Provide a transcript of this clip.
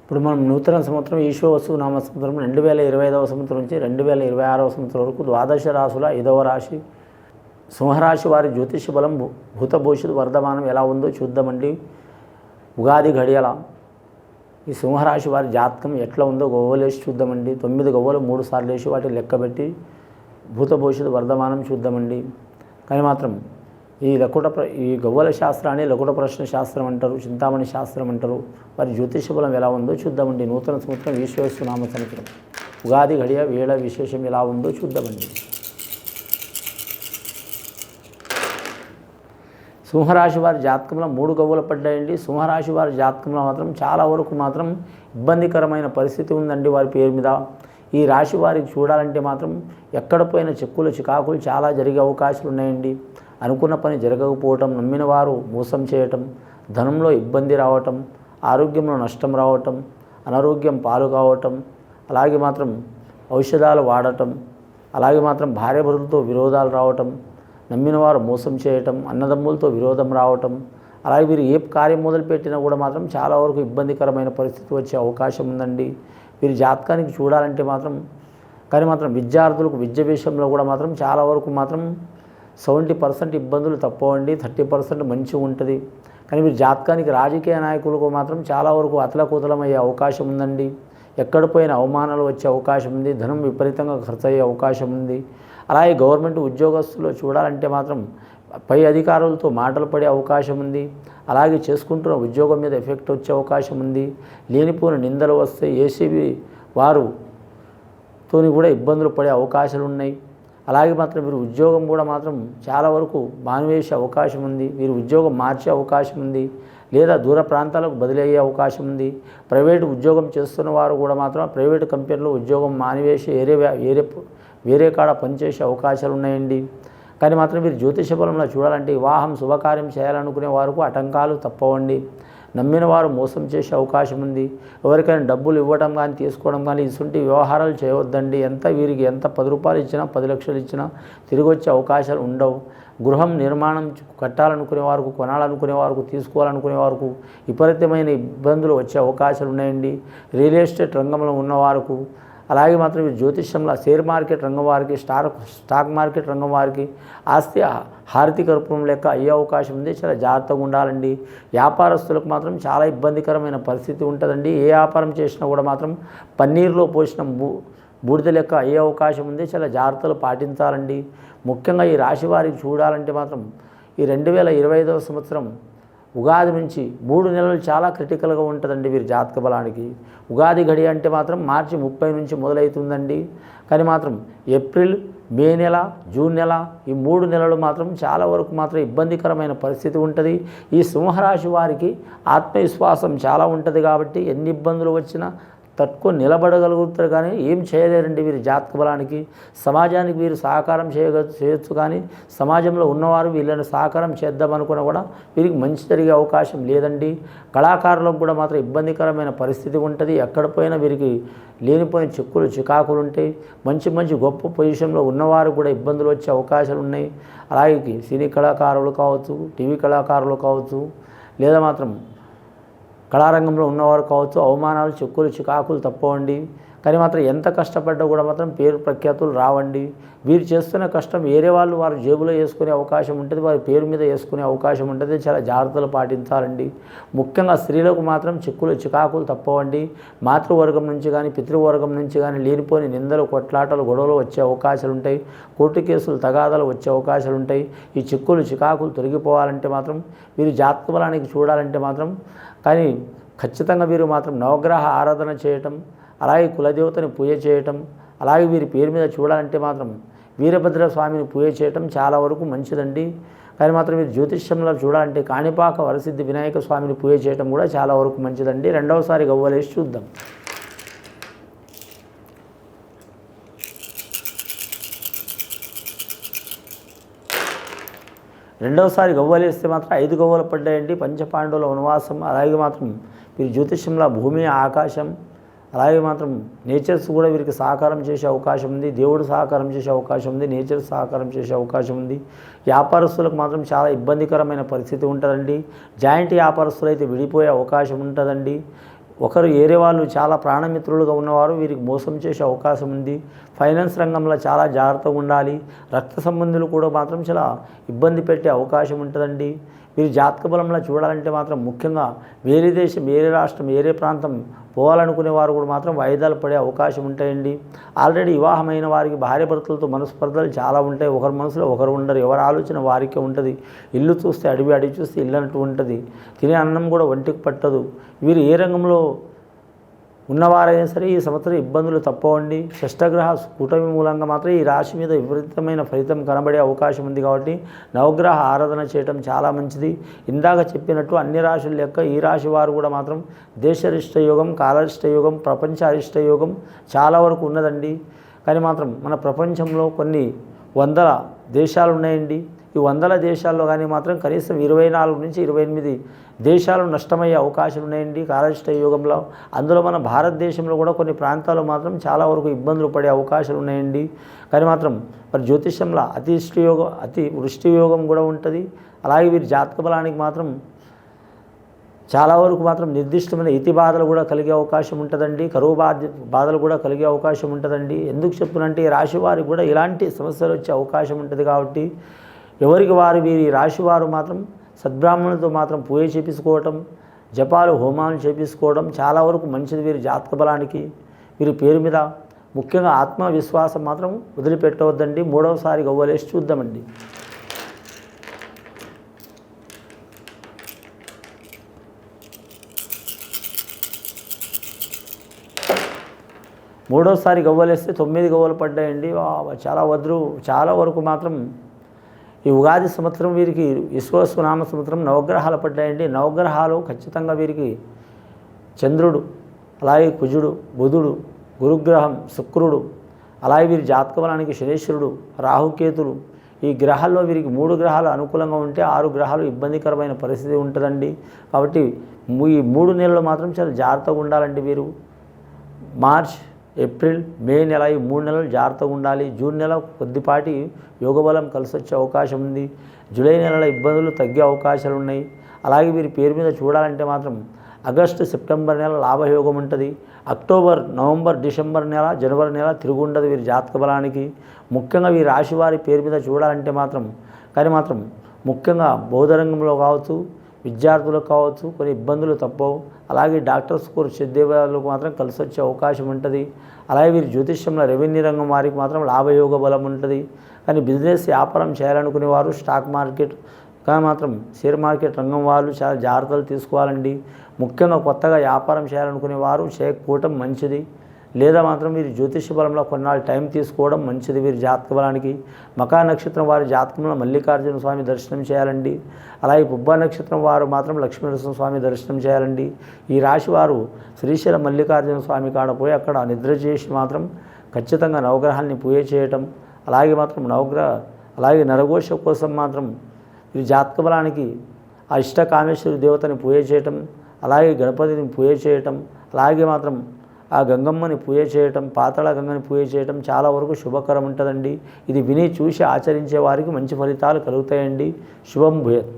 ఇప్పుడు మనం నూతన సంవత్సరం ఈశ్వవసు నామ సంవత్సరం 2025వ సంవత్సరం నుంచి 2026వ సంవత్సరం వరకు ద్వాదశ రాశుల 5వ రాశి సింహరాశి వారి జ్యోతిష బలం భూత భవిష్యత్ వర్ధమానం ఎలా ఉందో చూద్దామండి. ఉగాది గడియల ఈ సింహరాశి వారి జాతకం ఎట్లా ఉందో గవ్వలేసి చూద్దామండి. 9 గవ్వలు 3 సార్లు వేసి వాటిని లెక్కబెట్టి భూత భవిష్యత్ వర్ధమానం చూద్దామండి. కానీ మాత్రం ఈ గవ్వల శాస్త్రాన్ని లకుట ప్రశ్న శాస్త్రం అంటారు, చింతామణి శాస్త్రం అంటారు. వారి జ్యోతిష బలం ఎలా ఉందో చూద్దామండి. నూతన సంవత్సరం ఈశ్వరస్సు నామ సంవత్సరం ఉగాది గడియ వేళ విశేషం ఎలా ఉందో చూద్దామండి. సింహరాశి వారి జాతకంలో 3 గవ్వలు పడ్డాయండి. సింహరాశి వారి జాతకంలో మాత్రం చాలా వరకు మాత్రం ఇబ్బందికరమైన పరిస్థితి ఉందండి వారి పేరు మీద. ఈ రాశి వారికి చూడాలంటే మాత్రం ఎక్కడ పోయిన చిక్కులు చికాకులు చాలా జరిగే అవకాశాలు ఉన్నాయండి. అనుకున్న పని జరగకపోవటం, నమ్మిన వారు మోసం చేయటం, ధనంలో ఇబ్బంది రావటం, ఆరోగ్యంలో నష్టం రావటం, అనారోగ్యం పాలు కావటం, అలాగే మాత్రం ఔషధాలు వాడటం, అలాగే మాత్రం భార్యాభర్తలతో విరోధాలు రావటం, నమ్మిన వారు మోసం చేయటం, అన్నదమ్ములతో విరోధం రావటం, అలాగే వీరు ఏ కార్యం మొదలుపెట్టినా కూడా మాత్రం చాలా వరకు ఇబ్బందికరమైన పరిస్థితి వచ్చే అవకాశం ఉందండి. వీరి జాతకానికి చూడాలంటే మాత్రం కానీ మాత్రం విద్యార్థులకు విద్య విషయంలో కూడా మాత్రం చాలా వరకు మాత్రం 70% ఇబ్బందులు తప్పవండి, 30% మంచిగా ఉంటుంది. కానీ వీరి జాతకానికి రాజకీయ నాయకులకు మాత్రం చాలా వరకు అతలకుతలమయ్యే అవకాశం ఉందండి. ఎక్కడ పోయిన అవమానాలు వచ్చే అవకాశం ఉంది, ధనం విపరీతంగా ఖర్చు అయ్యే అవకాశం ఉంది. అలాగే గవర్నమెంట్ ఉద్యోగస్తులు చూడాలంటే మాత్రం పై అధికారులతో మాటలు పడే అవకాశం ఉంది. అలాగే చేసుకుంటున్న ఉద్యోగం మీద ఎఫెక్ట్ వచ్చే అవకాశం ఉంది. లేనిపోయిన నిందలు వస్తే ఏసీబీ వారుతోని కూడా ఇబ్బందులు పడే అవకాశాలు ఉన్నాయి. అలాగే మాత్రం వీరు ఉద్యోగం కూడా మాత్రం చాలా వరకు మానివేసే అవకాశం ఉంది. వీరు ఉద్యోగం మార్చే అవకాశం ఉంది, లేదా దూర ప్రాంతాలకు బదిలీ అయ్యే అవకాశం ఉంది. ప్రైవేటు ఉద్యోగం చేస్తున్న వారు కూడా మాత్రం ప్రైవేటు కంపెనీలో ఉద్యోగం మానివేసి వేరే కాడ పనిచేసే అవకాశాలు ఉన్నాయండి. కానీ మాత్రం వీరు జ్యోతిష బలంలో చూడాలంటే వివాహం శుభకార్యం చేయాలనుకునే వారికి ఆటంకాలు తప్పవండి. నమ్మిన వారు మోసం చేసే అవకాశం ఉంది. ఎవరికైనా డబ్బులు ఇవ్వడం కానీ తీసుకోవడం కానీ ఇటువంటి వ్యవహారాలు చేయవద్దండి. వీరికి ఎంత 10 రూపాయలు ఇచ్చినా 10 లక్షలు ఇచ్చినా తిరిగి వచ్చే అవకాశాలు ఉండవు. గృహం నిర్మాణం కట్టాలనుకునే వారికి, కొనాలనుకునే వారికి, తీసుకోవాలనుకునే వారికి విపరీతమైన ఇబ్బందులు వచ్చే అవకాశాలు ఉన్నాయండి. రియల్ ఎస్టేట్ రంగంలో ఉన్నవారికి, అలాగే మాత్రం ఈ జ్యోతిష్యంలో షేర్ మార్కెట్ రంగం వారికి, స్టాక్ మార్కెట్ రంగం వారికి ఆస్తి హారతిక రూపం లెక్క అయ్యే అవకాశం ఉంది. చాలా జాగ్రత్తగా ఉండాలండి. వ్యాపారస్తులకు మాత్రం చాలా ఇబ్బందికరమైన పరిస్థితి ఉంటుందండి. ఏ వ్యాపారం చేసినా కూడా మాత్రం పన్నీరులో పోసిన బూడిద లెక్క అయ్యే అవకాశం ఉంది. చాలా జాగ్రత్తలు పాటించాలండి. ముఖ్యంగా ఈ రాశి వారికి చూడాలంటే మాత్రం ఈ 2025వ సంవత్సరం ఉగాది నుంచి 3 నెలలు చాలా క్రిటికల్గా ఉంటుందండి వీరి జాతక బలానికి. ఉగాది గడి అంటే మాత్రం మార్చి 30 నుంచి మొదలవుతుందండి. కానీ మాత్రం ఏప్రిల్, మే నెల, జూన్ నెల ఈ 3 నెలలు మాత్రం చాలా వరకు మాత్రం ఇబ్బందికరమైన పరిస్థితి ఉంటుంది. ఈ సింహరాశి వారికి ఆత్మవిశ్వాసం చాలా ఉంటుంది కాబట్టి ఎన్ని ఇబ్బందులు వచ్చినా తట్టుకొని నిలబడగలుగుతారు. కానీ ఏం చేయలేరండి వీరి జాతక బలానికి. సమాజానికి వీరు సహకారం చేయొచ్చు, కానీ సమాజంలో ఉన్నవారు వీళ్ళని సహకారం చేద్దామనుకున్నా కూడా వీరికి మంచి జరిగే అవకాశం లేదండి. కళాకారులకు కూడా మాత్రం ఇబ్బందికరమైన పరిస్థితి ఉంటుంది. ఎక్కడ పోయినా వీరికి లేనిపోయిన చిక్కులు చికాకులు ఉంటాయి. మంచి గొప్ప పొజిషన్లో ఉన్నవారు కూడా ఇబ్బందులు వచ్చే అవకాశాలు ఉన్నాయి. అలాగే సినీ కళాకారులు కావచ్చు, టీవీ కళాకారులు కావచ్చు, లేదా మాత్రం కళారంగంలో ఉన్నవారు కావచ్చు, అవమానాలు చిక్కులు చికాకులు తప్పవండి. కానీ మాత్రం ఎంత కష్టపడ్డా కూడా మాత్రం పేరు ప్రఖ్యాతులు రావండి. వీరు చేస్తున్న కష్టం వేరే వాళ్ళు వారి జేబులో వేసుకునే అవకాశం ఉంటుంది, వారి పేరు మీద వేసుకునే అవకాశం ఉంటుంది. చాలా జాగ్రత్తలు పాటించాలండి. ముఖ్యంగా స్త్రీలకు మాత్రం చిక్కులు చికాకులు తప్పవండి. మాతృవర్గం నుంచి కానీ పితృవర్గం నుంచి కానీ లేనిపోని నిందలు, కొట్లాటలు, గొడవలు వచ్చే అవకాశాలు ఉంటాయి. కోర్టు కేసులు, తగాదాలు వచ్చే అవకాశాలు ఉంటాయి. ఈ చిక్కులు చికాకులు తొలగిపోవాలంటే మాత్రం వీరు జాతక బలానికి చూడాలంటే మాత్రం కానీ ఖచ్చితంగా వీరు మాత్రం నవగ్రహ ఆరాధన చేయటం, అలాగే కులదేవతని పూజ చేయటం, అలాగే వీరి పేరు మీద చూడాలంటే మాత్రం వీరభద్ర స్వామిని పూజ చేయటం చాలా వరకు మంచిదండి. కానీ మాత్రం వీరు జ్యోతిష్యంలో చూడాలంటే కాణిపాక వరసిద్ధి వినాయక స్వామిని పూజ చేయటం కూడా చాలా వరకు మంచిదండి. రెండవసారి గవ్వలేసి చూద్దాం. రెండవసారి గవ్వలేస్తే మాత్రం 5 గవ్వలు పడ్డాయండి. పంచపాండవుల వనవాసం, అలాగే మాత్రం వీరి జ్యోతిష్యంలో భూమి, ఆకాశం, అలాగే మాత్రం నేచర్స్ కూడా వీరికి సహకారం చేసే అవకాశం ఉంది. దేవుడు సహకారం చేసే అవకాశం ఉంది, నేచర్ సహకారం చేసే అవకాశం ఉంది. వ్యాపారస్తులకు మాత్రం చాలా ఇబ్బందికరమైన పరిస్థితి ఉంటుందండి. జాయింట్ వ్యాపారస్తులు అయితే విడిపోయే అవకాశం ఉంటుందండి. ఒకరు ఏరే వాళ్ళు చాలా ప్రాణమిత్రులుగా ఉన్నవారు వీరికి మోసం చేసే అవకాశం ఉంది. ఫైనాన్స్ రంగంలో చాలా జాగ్రత్తగా ఉండాలి. రక్త సంబంధులు కూడా మాత్రం చాలా ఇబ్బంది పెట్టే అవకాశం ఉంటుందండి. మీరు జాతక బలంలో చూడాలంటే మాత్రం ముఖ్యంగా వేరే దేశం, వేరే రాష్ట్రం, వేరే ప్రాంతం పోవాలనుకునే వారు కూడా మాత్రం వాయిదాలు పడే అవకాశం ఉంటాయండి. ఆల్రెడీ వివాహమైన వారికి భార్య భర్తలతో మనస్పర్ధలు చాలా ఉంటాయి. ఒకరి మనసులో ఒకరు ఉండరు, ఎవరి ఆలోచన వారికే ఉంటుంది. ఇల్లు చూస్తే అడవి, అడవి చూస్తే ఇల్లు అంటూ ఉంటుంది. తినే అన్నం కూడా ఒంటికి పట్టదు. వీరు ఏ రంగంలో ఉన్నవారైనా సరే ఈ సంవత్సరం ఇబ్బందులు తప్పవండి. షష్టగ్రహ కూటమి మూలంగా మాత్రం ఈ రాశి మీద విపరీతమైన ఫలితం కనబడే అవకాశం ఉంది. కాబట్టి నవగ్రహ ఆరాధన చేయటం చాలా మంచిది. ఇందాక చెప్పినట్టు అన్ని రాశుల లెక్క ఈ రాశి వారు కూడా మాత్రం దేశరిష్ట యోగం, కాలరిష్ట యోగం, ప్రపంచ అరిష్ట యోగం చాలా వరకు ఉన్నదండి. కానీ మాత్రం మన ప్రపంచంలో కొన్ని వందల దేశాలు ఉన్నాయండి. ఈ వందల దేశాల్లో కానీ మాత్రం కనీసం 24 నుంచి 28 దేశాలు నష్టమయ్యే అవకాశాలు ఉన్నాయండి కాలరిష్ట యోగంలో. అందులో మన భారతదేశంలో కూడా కొన్ని ప్రాంతాల్లో మాత్రం చాలా వరకు ఇబ్బందులు పడే అవకాశాలు ఉన్నాయండి. కానీ మాత్రం మరి జ్యోతిష్యంలో అతి వృష్టి యోగం కూడా ఉంటుంది. అలాగే వీరి జాతక బలానికి మాత్రం చాలా వరకు మాత్రం నిర్దిష్టమైన ఇతి బాధలు కూడా కలిగే అవకాశం ఉంటుందండి. కరువు బాధలు కూడా కలిగే అవకాశం ఉంటుందండి. ఎందుకు చెప్తున్నంటే ఈ రాశి వారికి కూడా ఇలాంటి సమస్యలు వచ్చే అవకాశం ఉంటుంది. కాబట్టి ఎవరికి వారు వీరి రాశి వారు మాత్రం సద్బ్రాహ్మణులతో మాత్రం పూజ చేపించుకోవటం, జపాలు, హోమాలు చేపించుకోవడం చాలా వరకు మంచిది వీరి జాతక బలానికి. వీరి పేరు మీద ముఖ్యంగా ఆత్మవిశ్వాసం మాత్రం వదిలిపెట్టవద్దండి. మూడవసారి గవ్వలేసి చూద్దామండి. మూడోసారి గవ్వలేస్తే 9 గవ్వలు పడ్డాయండి. చాలా వరకు మాత్రం ఈ ఉగాది సంవత్సరం వీరికి విశ్వస్వనామ సంవత్సరం నవగ్రహాలు పడ్డాయండి. నవగ్రహాలు ఖచ్చితంగా వీరికి చంద్రుడు, అలాగే కుజుడు, బుధుడు, గురుగ్రహం, శుక్రుడు, అలాగే వీరి జాతక బలానికి శనేశ్వరుడు, రాహుకేతులు, ఈ గ్రహాల్లో వీరికి 3 గ్రహాలు అనుకూలంగా ఉంటే 6 గ్రహాలు ఇబ్బందికరమైన పరిస్థితి ఉంటుందండి. కాబట్టి ఈ 3 నెలలు మాత్రం చాలా జాగ్రత్తగా ఉండాలండి. వీరు మార్చ్, ఏప్రిల్, మే నెల ఈ 3 నెలలు జాగ్రత్తగా ఉండాలి. జూన్ నెల కొద్దిపాటి యోగబలం కలిసి వచ్చే అవకాశం ఉంది. జూలై నెలలో ఇబ్బందులు తగ్గే అవకాశాలు ఉన్నాయి. అలాగే వీరి పేరు మీద చూడాలంటే మాత్రం ఆగస్టు, సెప్టెంబర్ నెల లాభయోగం ఉంటుంది. అక్టోబర్, నవంబర్, డిసెంబర్ నెల, జనవరి నెల తిరుగుండదు వీరి జాతక బలానికి. ముఖ్యంగా వీరి రాశి వారి పేరు మీద చూడాలంటే మాత్రం ముఖ్యంగా బౌద్ధ రంగంలో కావచ్చు, విద్యార్థులకు కావచ్చు కొన్ని ఇబ్బందులు తప్పవు. అలాగే డాక్టర్స్ కోర్స్ చదివేవాళ్ళకు మాత్రం కలిసి వచ్చే అవకాశం ఉంటుంది. అలాగే వీరి జ్యోతిష్యంలో రెవెన్యూ రంగం వారికి మాత్రం లాభయోగ బలం ఉంటుంది. కానీ బిజినెస్ వ్యాపారం చేయాలనుకునే వారు స్టాక్ మార్కెట్ కానీ మాత్రం షేర్ మార్కెట్ రంగం వాళ్ళు చాలా జాగ్రత్తలు తీసుకోవాలండి. ముఖ్యంగా కొత్తగా వ్యాపారం చేయాలనుకునే వారు చేయకపోవటం మంచిది. లేదా మాత్రం వీరి జ్యోతిష బలంలో కొన్నాళ్ళు టైం తీసుకోవడం మంచిది. వీరి జాతక బలానికి మకా నక్షత్రం వారి జాతకంలో మల్లికార్జున స్వామి దర్శనం చేయాలండి. అలాగే పుబ్బ నక్షత్రం వారు మాత్రం లక్ష్మీనరసింహ స్వామి దర్శనం చేయాలండి. ఈ రాశి వారు శ్రీశైలం మల్లికార్జున స్వామి కాడ పోయి అక్కడ నిద్ర చేసి మాత్రం ఖచ్చితంగా నవగ్రహాన్ని పూజ చేయటం, అలాగే నరఘోష కోసం మాత్రం ఈ జాతక బలానికి ఆ ఇష్టకామేశ్వరి దేవతని పూజ చేయటం, అలాగే గణపతిని పూజ చేయటం, అలాగే మాత్రం ఆ గంగమ్మని పూజ చేయటం, పాతాళ గంగని పూజ చేయటం చాలా వరకు శుభకరం ఉంటుందండి. ఇది విని చూసి ఆచరించే వారికి మంచి ఫలితాలు కలుగుతాయండి. శుభం భూయత్.